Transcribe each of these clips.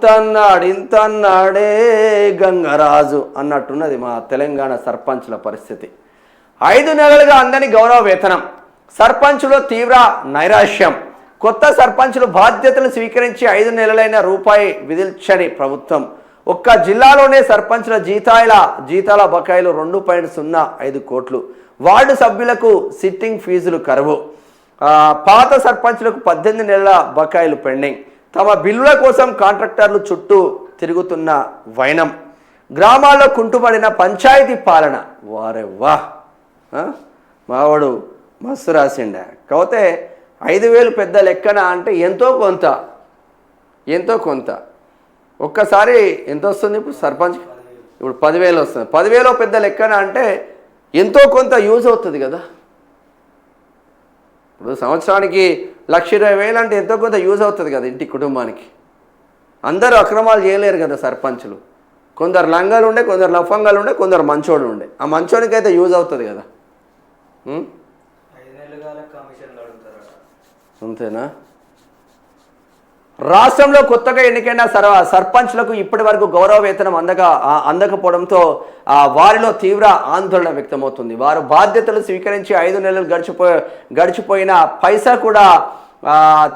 ఇంతన్నాడే గంగరాజు అన్నట్టున్నది మా తెలంగాణ సర్పంచ్ల పరిస్థితి. 5 నెలలుగా అందని గౌరవ వేతనం, సర్పంచులో తీవ్ర నైరాశ్యం. కొత్త సర్పంచులు బాధ్యతలు స్వీకరించి 5 నెలలైన రూపాయి విధించని ప్రభుత్వం. ఒక్క జిల్లాలోనే సర్పంచుల జీతాల బకాయిలు 2.05 కోట్లు. వార్డు సభ్యులకు సిట్టింగ్ ఫీజులు కరువు. పాత సర్పంచులకు 18 నెలల బకాయిలు పెండింగ్. తమ బిల్లుల కోసం కాంట్రాక్టర్లు చుట్టూ తిరుగుతున్న వైనం. గ్రామాల్లో కుంటుపడిన పంచాయతీ పాలన. వారే వా మావాడు మస్తు రాసిండా. కాకపోతే 5,000 పెద్ద లెక్కన అంటే ఎంతో కొంత ఒక్కసారి ఎంత వస్తుంది ఇప్పుడు సర్పంచ్? ఇప్పుడు 10,000 వస్తుంది. 10,000 పెద్ద లెక్కన అంటే ఎంతో కొంత యూజ్ అవుతుంది కదా. ఇప్పుడు సంవత్సరానికి 1,20,000 అంటే ఎంతో కొంత యూజ్ అవుతుంది కదా ఇంటి కుటుంబానికి. అందరూ అక్రమాలు చేయలేరు కదా సర్పంచులు. కొందరు లంగాలు ఉండే, కొందరు లఫంగాలు ఉండే, కొందరు మంచోడు ఉండే. ఆ మంచోనికి అయితే యూజ్ అవుతుంది కదా. అంతేనా? రాష్ట్రంలో కొత్తగా ఎన్నికైన సర్పంచ్లకు ఇప్పటి వరకు గౌరవ వేతనం అందకపోవడంతో వారిలో తీవ్ర ఆందోళన వ్యక్తమవుతుంది. వారు బాధ్యతలు స్వీకరించి 5 నెలలు గడిచిపోయిన పైసా కూడా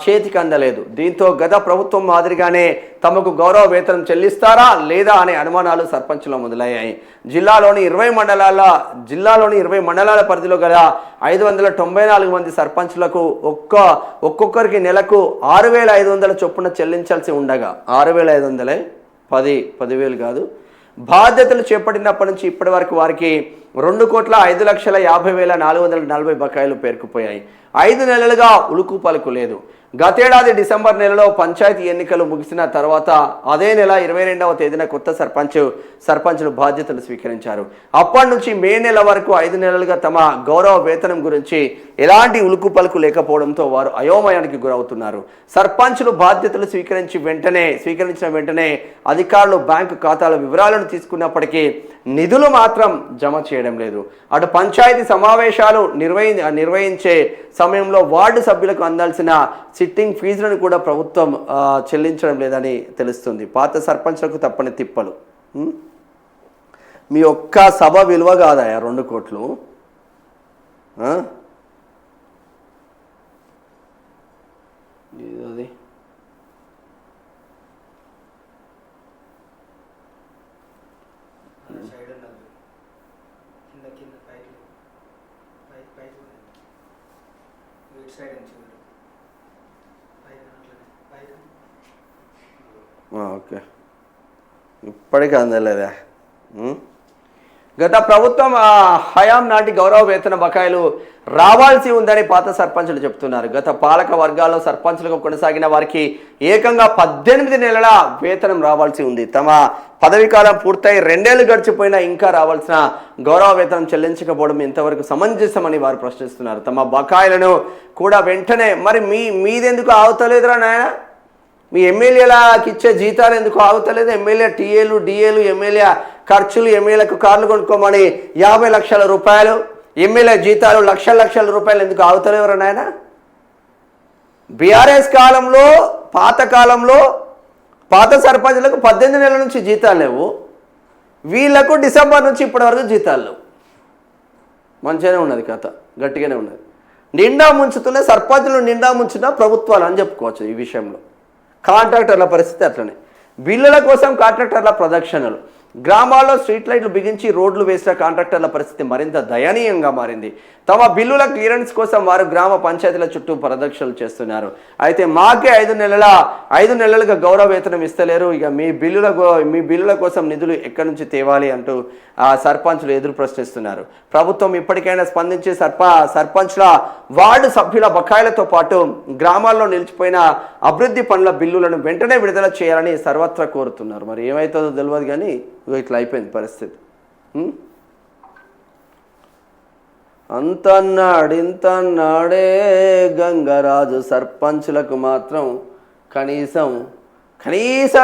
చేతికి అందలేదు. దీంతో గత ప్రభుత్వం మాదిరిగానే తమకు గౌరవ వేతనం చెల్లిస్తారా లేదా అనే అనుమానాలు సర్పంచులు మొదలయ్యాయి. జిల్లాలోని 20 మండలాల పరిధిలో గల 594 మంది సర్పంచులకు ఒక్కొక్కరికి నెలకు 6,500 చొప్పున చెల్లించాల్సి ఉండగా 6,500 10,000 కాదు. బాధ్యతలు చేపట్టినప్పటి నుంచి ఇప్పటి వరకు వారికి 2,05,50,440 బకాయిలు పేరుకుపోయాయి. 5 నెలలుగా ఉలుకు పలుకు లేదు. గతేడాది డిసెంబర్ నెలలో పంచాయతీ ఎన్నికలు ముగిసిన తర్వాత అదే నెల 22వ తేదీన కొత్త సర్పంచులు బాధ్యతలు స్వీకరించారు. అప్పటి నుంచి మే నెల వరకు 5 నెలలుగా తమ గౌరవ వేతనం గురించి ఎలాంటి ఉలుకు పలుకు లేకపోవడంతో వారు అయోమయానికి గురవుతున్నారు. సర్పంచులు బాధ్యతలు స్వీకరించిన వెంటనే అధికారులు బ్యాంకు ఖాతాల వివరాలను తీసుకున్నప్పటికీ నిధులు మాత్రం జమ చేయడం లేదు. అటు పంచాయతీ సమావేశాలు నిర్వహించే సమయంలో వార్డు సభ్యులకు అందాల్సిన సిట్టింగ్ ఫీజులను కూడా ప్రభుత్వం చెల్లించడం లేదని తెలుస్తుంది. పాత సర్పంచ్లకు తప్పని తిప్పలు. మీ ఒక్క సభ విలువ కాదాయా 2 కోట్లు? అది ఓకే, ఇప్పటికీ అందలేదా? గత ప్రభుత్వం హయాం నాటి గౌరవ వేతన బకాయిలు రావాల్సి ఉందని పాత సర్పంచులు చెప్తున్నారు. గత పాలక వర్గాల్లో సర్పంచులకు కొనసాగిన వారికి ఏకంగా 18 నెలల వేతనం రావాల్సి ఉంది. తమ పదవీ కాలం పూర్తయి 2 ఏళ్లు గడిచిపోయినా ఇంకా రావాల్సిన గౌరవ వేతనం చెల్లించకపోవడం ఎంతవరకు సమంజసమని వారు ప్రశ్నిస్తున్నారు. తమ బకాయిలను కూడా వెంటనే మరి మీదెందుకు ఆగుతలేదురా నాయన? మీ ఎమ్మెల్యేలకు ఇచ్చే జీతాలు ఎందుకు ఆగుతలేదు? ఎమ్మెల్యే టీఏలు డిఏలు, ఎమ్మెల్యే ఖర్చులు, ఎమ్మెల్యేలకు కార్లు కొనుక్కోమని 50 లక్షల రూపాయలు, ఎమ్మెల్యే జీతాలు లక్షల రూపాయలు ఎందుకు ఆగుతలేవరా నాయన? బీఆర్ఎస్ కాలంలో పాత సర్పంచులకు 18 నెలల నుంచి జీతాలు లేవు. వీళ్లకు డిసెంబర్ నుంచి ఇప్పటి వరకు జీతాలు లేవు. మంచిగానే ఉన్నది కథ, గట్టిగానే ఉన్నది. నిండా ముంచుతున్న సర్పంచులు నిండా ముంచిన ప్రభుత్వాలు అని చెప్పుకోవచ్చు. ఈ విషయంలో కాంట్రాక్టర్ల పరిస్థితి అట్లనే. బిల్లుల కోసం కాంట్రాక్టర్ల ప్రదక్షిణలు. గ్రామాల్లో స్ట్రీట్ లైట్లు బిగించి రోడ్లు వేసిన కాంట్రాక్టర్ల పరిస్థితి మరింత దయనీయంగా మారింది. తమ బిల్లుల క్లియరెన్స్ కోసం వారు గ్రామ పంచాయతీల చుట్టూ ప్రదక్షిణలు చేస్తున్నారు. అయితే మాకే 5 నెలలుగా గౌరవ వేతనం ఇస్తలేరు, ఇక మీ బిల్లుల కోసం నిధులు ఎక్కడి నుంచి తేవాలి అంటూ సర్పంచులు ఎదురు ప్రశ్నిస్తున్నారు. ప్రభుత్వం ఇప్పటికైనా స్పందించి సర్పంచ్ల వార్డు సభ్యుల బకాయిలతో పాటు గ్రామాల్లో నిలిచిపోయిన అభివృద్ధి పనుల బిల్లులను వెంటనే విడుదల చేయాలని సర్వత్రా కోరుతున్నారు. మరి ఏమవుతుందో తెలియదు కానీ ఇట్లా అయిపోయింది పరిస్థితి. ఇంతన్నాడే గంగరాజు. సర్పంచులకు మాత్రం కనీస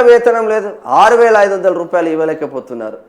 వేతనం లేదు. 6,500 రూపాయలు ఇవ్వలేకపోతున్నారు.